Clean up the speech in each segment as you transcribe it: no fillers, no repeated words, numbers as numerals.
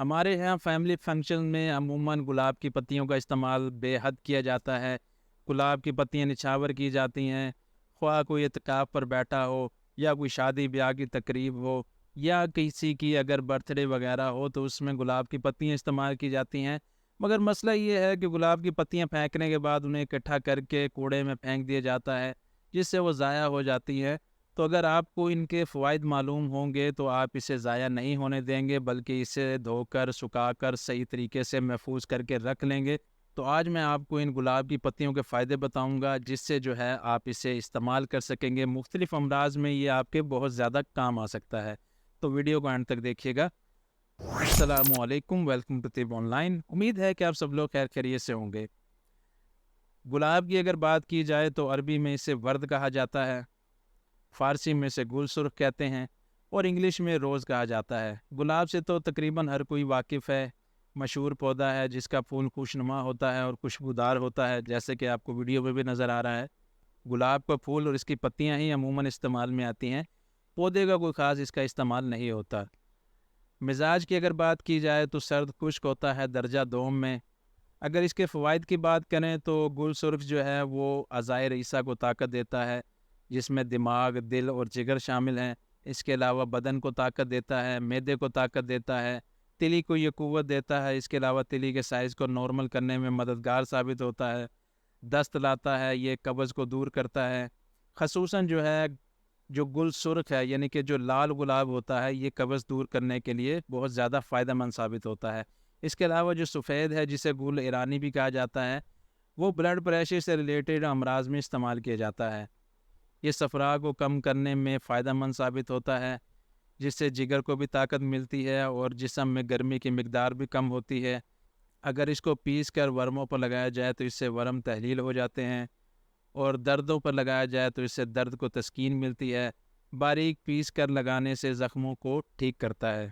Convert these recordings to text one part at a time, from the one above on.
ہمارے یہاں family function میں عموماً گلاب کی پتیوں کا استعمال بے حد کیا جاتا ہے۔ گلاب کی پتیاں نچھاور کی جاتی ہیں، خواہ کوئی اعتکاف پر بیٹھا ہو یا کوئی شادی بیاہ کی تقریب ہو یا کسی کی اگر برتھ ڈے وغیرہ ہو تو اس میں گلاب کی پتیاں استعمال کی جاتی ہیں۔ مگر مسئلہ یہ ہے کہ گلاب کی پتیاں پھینکنے کے بعد انہیں اکٹھا کر کے کوڑے میں پھینک دیا جاتا ہے، جس سے وہ ضائع ہو جاتی ہے۔ تو اگر آپ کو ان کے فوائد معلوم ہوں گے تو آپ اسے ضائع نہیں ہونے دیں گے، بلکہ اسے دھو کر سکھا کر صحیح طریقے سے محفوظ کر کے رکھ لیں گے۔ تو آج میں آپ کو ان گلاب کی پتیوں کے فائدے بتاؤں گا، جس سے جو ہے آپ اسے استعمال کر سکیں گے۔ مختلف امراض میں یہ آپ کے بہت زیادہ کام آ سکتا ہے، تو ویڈیو کو اینڈ تک دیکھیے گا۔ السلام علیکم، ویلکم ٹو طب آن لائن۔ امید ہے کہ آپ سب لوگ خیر خیریت سے ہوں گے۔ گلاب کی اگر بات کی جائے تو عربی میں اسے ورد کہا جاتا ہے، فارسی میں اسے گل سرخ کہتے ہیں اور انگلش میں روز کہا جاتا ہے۔ گلاب سے تو تقریباً ہر کوئی واقف ہے۔ مشہور پودا ہے جس کا پھول خوشنما ہوتا ہے اور خوشبودار ہوتا ہے، جیسے کہ آپ کو ویڈیو میں بھی نظر آ رہا ہے۔ گلاب کا پھول اور اس کی پتیاں ہی عموماً استعمال میں آتی ہیں، پودے کا کوئی خاص اس کا استعمال نہیں ہوتا۔ مزاج کی اگر بات کی جائے تو سرد خشک ہوتا ہے درجہ دوم میں۔ اگر اس کے فوائد کی بات کریں تو گل سرخ جو ہے وہ اعضائے رئیسہ کو طاقت دیتا ہے، جس میں دماغ، دل اور جگر شامل ہیں۔ اس کے علاوہ بدن کو طاقت دیتا ہے، معدے کو طاقت دیتا ہے، تلی کو یہ قوت دیتا ہے۔ اس کے علاوہ تلی کے سائز کو نارمل کرنے میں مددگار ثابت ہوتا ہے، دست لاتا ہے، یہ قبض کو دور کرتا ہے۔ خصوصاً جو ہے جو گل سرخ ہے یعنی کہ جو لال گلاب ہوتا ہے، یہ قبض دور کرنے کے لیے بہت زیادہ فائدہ مند ثابت ہوتا ہے۔ اس کے علاوہ جو سفید ہے جسے گل ایرانی بھی کہا جاتا ہے، وہ بلڈ پریشر سے ریلیٹڈ امراض میں استعمال کیا جاتا ہے۔ یہ صفرا کو کم کرنے میں فائدہ مند ثابت ہوتا ہے، جس سے جگر کو بھی طاقت ملتی ہے اور جسم میں گرمی کی مقدار بھی کم ہوتی ہے۔ اگر اس کو پیس کر ورموں پر لگایا جائے تو اس سے ورم تحلیل ہو جاتے ہیں، اور دردوں پر لگایا جائے تو اس سے درد کو تسکین ملتی ہے۔ باریک پیس کر لگانے سے زخموں کو ٹھیک کرتا ہے۔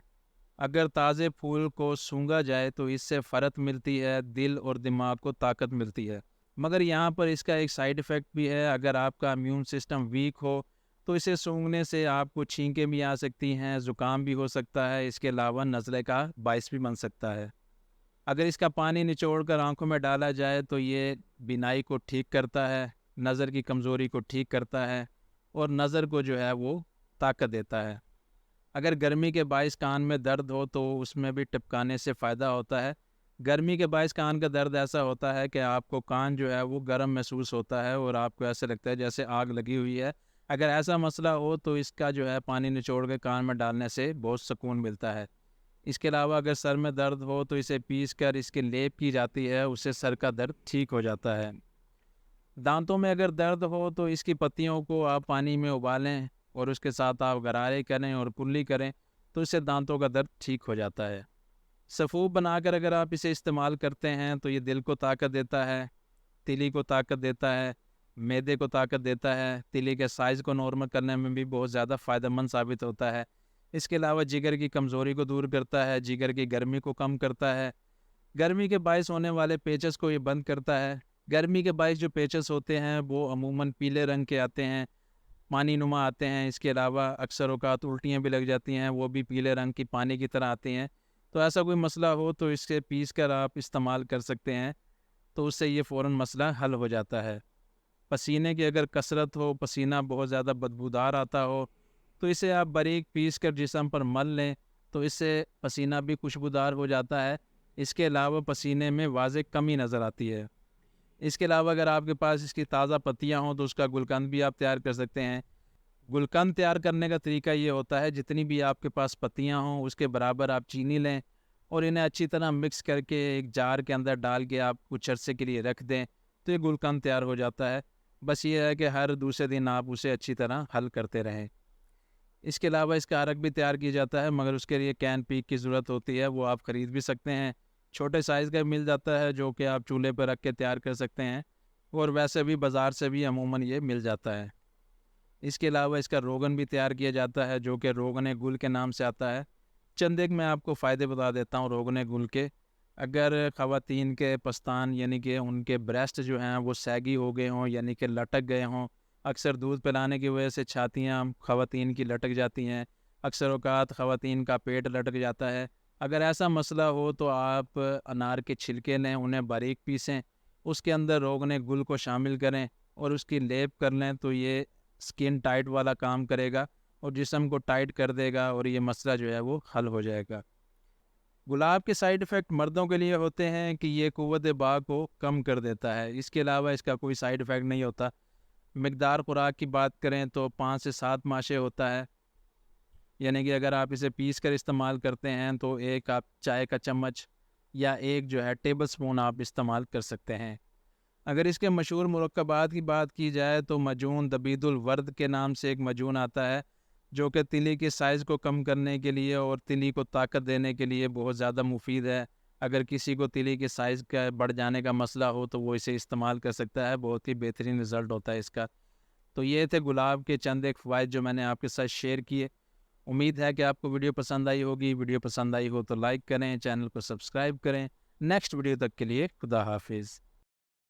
اگر تازے پھول کو سونگھا جائے تو اس سے فرت ملتی ہے، دل اور دماغ کو طاقت ملتی ہے۔ مگر یہاں پر اس کا ایک سائیڈ ایفیکٹ بھی ہے۔ اگر آپ کا امیون سسٹم ویک ہو تو اسے سونگھنے سے آپ کو چھینکیں بھی آ سکتی ہیں، زکام بھی ہو سکتا ہے، اس کے علاوہ نزلے کا باعث بھی بن سکتا ہے۔ اگر اس کا پانی نچوڑ کر آنکھوں میں ڈالا جائے تو یہ بینائی کو ٹھیک کرتا ہے، نظر کی کمزوری کو ٹھیک کرتا ہے اور نظر کو جو ہے وہ طاقت دیتا ہے۔ اگر گرمی کے باعث کان میں درد ہو تو اس میں بھی ٹپکانے سے فائدہ ہوتا ہے۔ گرمی کے باعث کان کا درد ایسا ہوتا ہے کہ آپ کو کان جو ہے وہ گرم محسوس ہوتا ہے اور آپ کو ایسا لگتا ہے جیسے آگ لگی ہوئی ہے۔ اگر ایسا مسئلہ ہو تو اس کا جو ہے پانی نچوڑ کے کان میں ڈالنے سے بہت سکون ملتا ہے۔ اس کے علاوہ اگر سر میں درد ہو تو اسے پیس کر اس کے لیپ کی جاتی ہے، اس سے سر کا درد ٹھیک ہو جاتا ہے۔ دانتوں میں اگر درد ہو تو اس کی پتیوں کو آپ پانی میں ابالیں اور اس کے ساتھ آپ غرارے کریں اور کلی کریں تو اس سے دانتوں کا درد ٹھیک ہو جاتا ہے۔ سفوف بنا کر اگر آپ اسے استعمال کرتے ہیں تو یہ دل کو طاقت دیتا ہے، تلی کو طاقت دیتا ہے، معدے کو طاقت دیتا ہے، تلی کے سائز کو نارمل کرنے میں بھی بہت زیادہ فائدہ مند ثابت ہوتا ہے۔ اس کے علاوہ جگر کی کمزوری کو دور کرتا ہے، جگر کی گرمی کو کم کرتا ہے، گرمی کے باعث ہونے والے پیچس کو یہ بند کرتا ہے۔ گرمی کے باعث جو پیچس ہوتے ہیں وہ عموماً پیلے رنگ کے آتے ہیں، پانی نما آتے ہیں۔ اس کے علاوہ اکثر اوقات الٹیاں بھی لگ جاتی ہیں، وہ بھی پیلے رنگ کی پانی کی طرح آتی ہیں۔ تو ایسا کوئی مسئلہ ہو تو اس سے پیس کر آپ استعمال کر سکتے ہیں، تو اس سے یہ فوراً مسئلہ حل ہو جاتا ہے۔ پسینے کی اگر کثرت ہو، پسینہ بہت زیادہ بدبودار آتا ہو تو اسے آپ باریک پیس کر جسم پر مل لیں تو اس سے پسینہ بھی خوشبودار ہو جاتا ہے۔ اس کے علاوہ پسینے میں واضح کمی نظر آتی ہے۔ اس کے علاوہ اگر آپ کے پاس اس کی تازہ پتیاں ہوں تو اس کا گلقند بھی آپ تیار کر سکتے ہیں۔ گلقند تیار کرنے کا طریقہ یہ ہوتا ہے، جتنی بھی آپ کے پاس پتیاں ہوں اس کے برابر آپ چینی لیں اور انہیں اچھی طرح مکس کر کے ایک جار کے اندر ڈال کے آپ کچھ عرصے کے لیے رکھ دیں تو یہ گلقند تیار ہو جاتا ہے۔ بس یہ ہے کہ ہر دوسرے دن آپ اسے اچھی طرح حل کرتے رہیں۔ اس کے علاوہ اس کا عرق بھی تیار کیا جاتا ہے، مگر اس کے لیے کین پیک کی ضرورت ہوتی ہے، وہ آپ خرید بھی سکتے ہیں۔ چھوٹے سائز کا مل جاتا ہے جو کہ آپ چولہے پر رکھ کے تیار کر سکتے ہیں، اور ویسے بھی بازار سے بھی عموماً یہ مل جاتا ہے۔ اس کے علاوہ اس کا روغن بھی تیار کیا جاتا ہے جو کہ روغن گل کے نام سے آتا ہے۔ چند ایک میں آپ کو فائدے بتا دیتا ہوں روغن گل کے۔ اگر خواتین کے پستان یعنی کہ ان کے بریسٹ جو ہیں وہ سیگی ہو گئے ہوں یعنی کہ لٹک گئے ہوں، اکثر دودھ پلانے کی وجہ سے چھاتیاں خواتین کی لٹک جاتی ہیں، اکثر اوقات خواتین کا پیٹ لٹک جاتا ہے، اگر ایسا مسئلہ ہو تو آپ انار کے چھلکے لیں، انہیں باریک پیسیں، اس کے اندر روغن گل کو شامل کریں اور اس کی لیپ کر لیں، تو یہ سکن ٹائٹ والا کام کرے گا اور جسم کو ٹائٹ کر دے گا اور یہ مسئلہ جو ہے وہ حل ہو جائے گا۔ گلاب کے سائیڈ ایفیکٹ مردوں کے لیے ہوتے ہیں کہ یہ قوت باغ کو کم کر دیتا ہے، اس کے علاوہ اس کا کوئی سائیڈ ایفیکٹ نہیں ہوتا۔ مقدار خوراک کی بات کریں تو 5 سے 7 ماشے ہوتا ہے، یعنی کہ اگر آپ اسے پیس کر استعمال کرتے ہیں تو ایک آپ چائے کا چمچ یا ایک جو ہے ٹیبل سپون آپ استعمال کر سکتے ہیں۔ اگر اس کے مشہور مرکبات کی بات کی جائے تو مجون دبید الورد کے نام سے ایک مجون آتا ہے، جو کہ تلی کے سائز کو کم کرنے کے لیے اور تلی کو طاقت دینے کے لیے بہت زیادہ مفید ہے۔ اگر کسی کو تلی کے سائز کا بڑھ جانے کا مسئلہ ہو تو وہ اسے استعمال کر سکتا ہے، بہت ہی بہترین رزلٹ ہوتا ہے اس کا۔ تو یہ تھے گلاب کے چند ایک فوائد جو میں نے آپ کے ساتھ شیئر کیے۔ امید ہے کہ آپ کو ویڈیو پسند آئی ہوگی۔ ویڈیو پسند آئی ہو تو لائک کریں، چینل کو سبسکرائب کریں۔ نیکسٹ ویڈیو تک کے لیے خدا حافظ۔